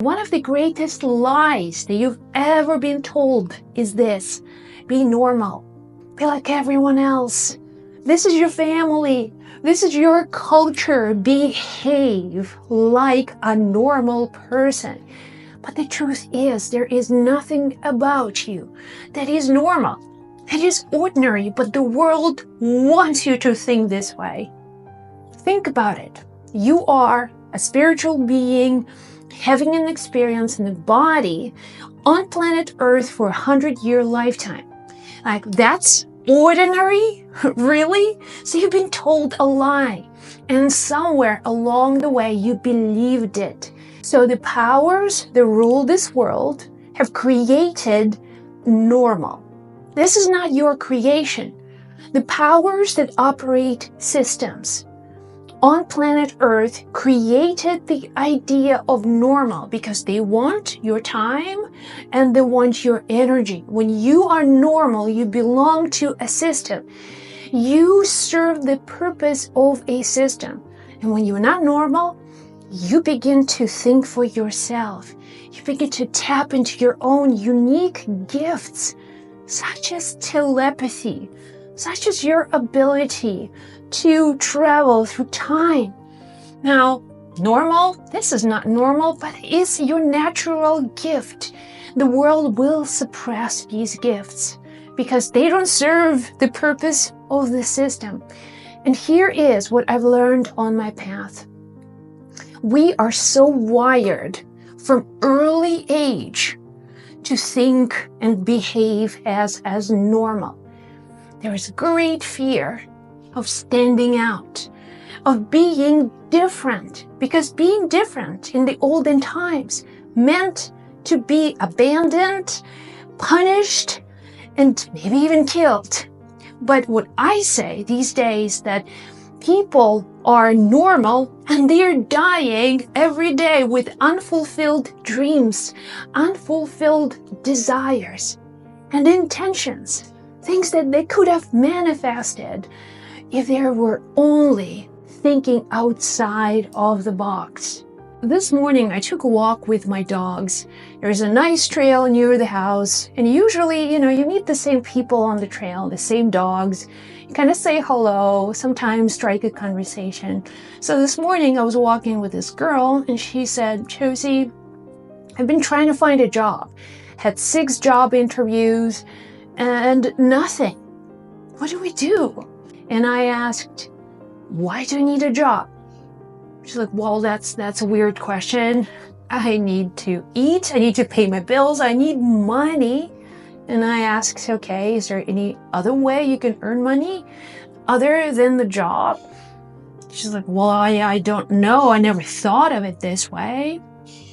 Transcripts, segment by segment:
One of the greatest lies that you've ever been told is this: be normal, be like everyone else. This is your family. This is your culture. Behave like a normal person. But the truth is, there is nothing about you that is normal, that is ordinary, but the world wants you to think this way. Think about it. You are a spiritual being having an experience in the body on planet Earth for 100-year lifetime. Like, that's ordinary? Really? So you've been told a lie, and somewhere along the way you believed it. So the powers that rule this world have created normal. This is not your creation. The powers that operate systems on planet Earth created the idea of normal because they want your time and they want your energy. When you are normal, you belong to a system. You serve the purpose of a system. And when you're not normal, you begin to think for yourself. You begin to tap into your own unique gifts, such as telepathy, such as your ability to travel through time. Now, normal, this is not normal, but it's your natural gift. The world will suppress these gifts because they don't serve the purpose of the system. And here is what I've learned on my path. We are so wired from early age to think and behave as normal. There is great fear of standing out, of being different, because being different in the olden times meant to be abandoned, punished, and maybe even killed. But what I say these days, that people are normal and they're dying every day with unfulfilled dreams, unfulfilled desires, and intentions, things that they could have manifested if they were only thinking outside of the box. This morning I took a walk with my dogs. There's a nice trail near the house, and usually, you meet the same people on the trail, the same dogs. You kind of say hello, sometimes strike a conversation. So this morning I was walking with this girl, and she said, "Josie, I've been trying to find a job. Had 6 job interviews and nothing. What do we do?" And I asked, "Why do you need a job?" She's like, "Well, that's a weird question. I need to eat. I need to pay my bills. I need money." And I asked, "Okay, is there any other way you can earn money other than the job?" She's like, "Well, I don't know. I never thought of it this way."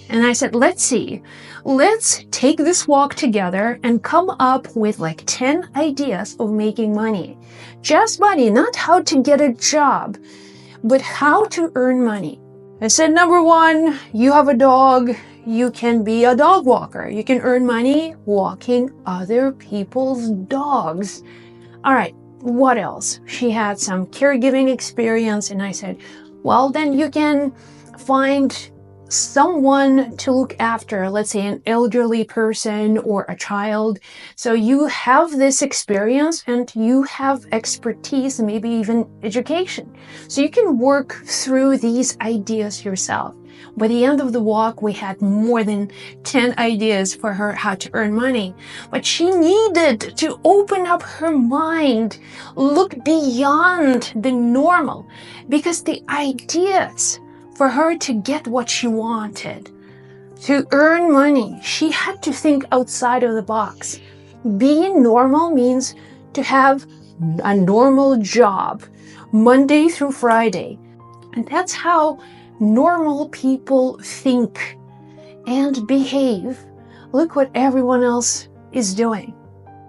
And I said, "Let's see. Let's take this walk together and come up with like 10 ideas of making money. Just money, not how to get a job, but how to earn money." I said, number 1, you have a dog. You can be a dog walker. You can earn money walking other people's dogs. All right, what else? She had some caregiving experience, and I said, well, then you can find someone to look after, let's say an elderly person or a child. So you have this experience and you have expertise and maybe even education. So you can work through these ideas yourself. By the end of the walk, we had more than 10 ideas for her how to earn money. But she needed to open up her mind, look beyond the normal, because the ideas for her to get what she wanted, to earn money, she had to think outside of the box. Being normal means to have a normal job, Monday through Friday. And that's how normal people think and behave. Look what everyone else is doing.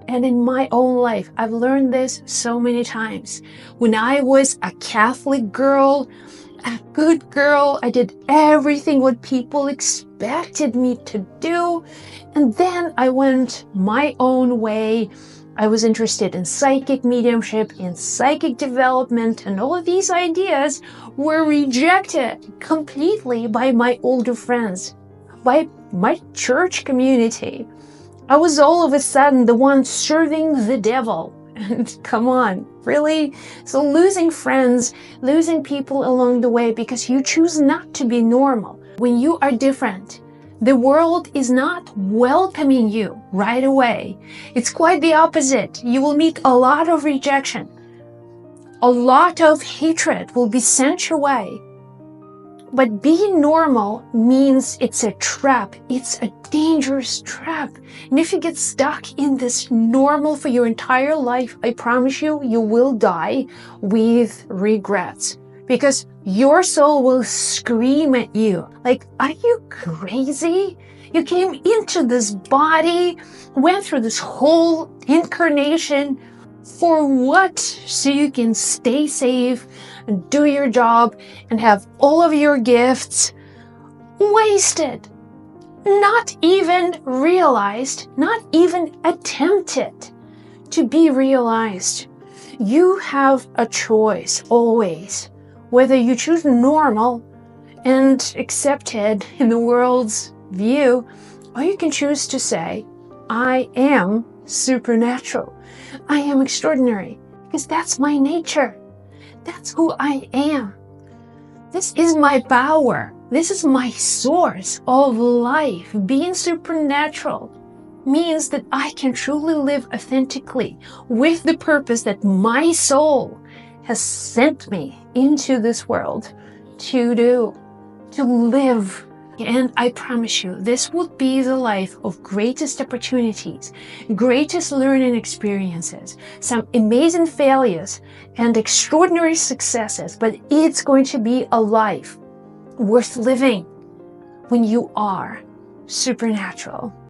And in my own life, I've learned this so many times. When I was a Catholic girl, a good girl, I did everything what people expected me to do. And then I went my own way. I was interested in psychic mediumship, in psychic development, and all of these ideas were rejected completely by my older friends. by my church community. I was all of a sudden the one serving the devil. And come on, really? So losing friends, losing people along the way because you choose not to be normal. When you are different, the world is not welcoming you right away. It's quite the opposite. You will meet a lot of rejection. A lot of hatred will be sent your way. But being normal means it's a trap. It's a dangerous trap. And if you get stuck in this normal for your entire life, I promise you, you will die with regrets. Because your soul will scream at you. Like, are you crazy? You came into this body, went through this whole incarnation for what? So you can stay safe and do your job and have all of your gifts wasted. Not even realized, not even attempted to be realized. You have a choice always, whether you choose normal and accepted in the world's view, or you can choose to say, I am supernatural. I am extraordinary, because that's my nature. That's who I am. This is my power. This is my source of life. Being supernatural means that I can truly live authentically with the purpose that my soul has sent me into this world to do, to live. And I promise you, this will be the life of greatest opportunities, greatest learning experiences, some amazing failures and extraordinary successes, but it's going to be a life worth living when you are supernatural.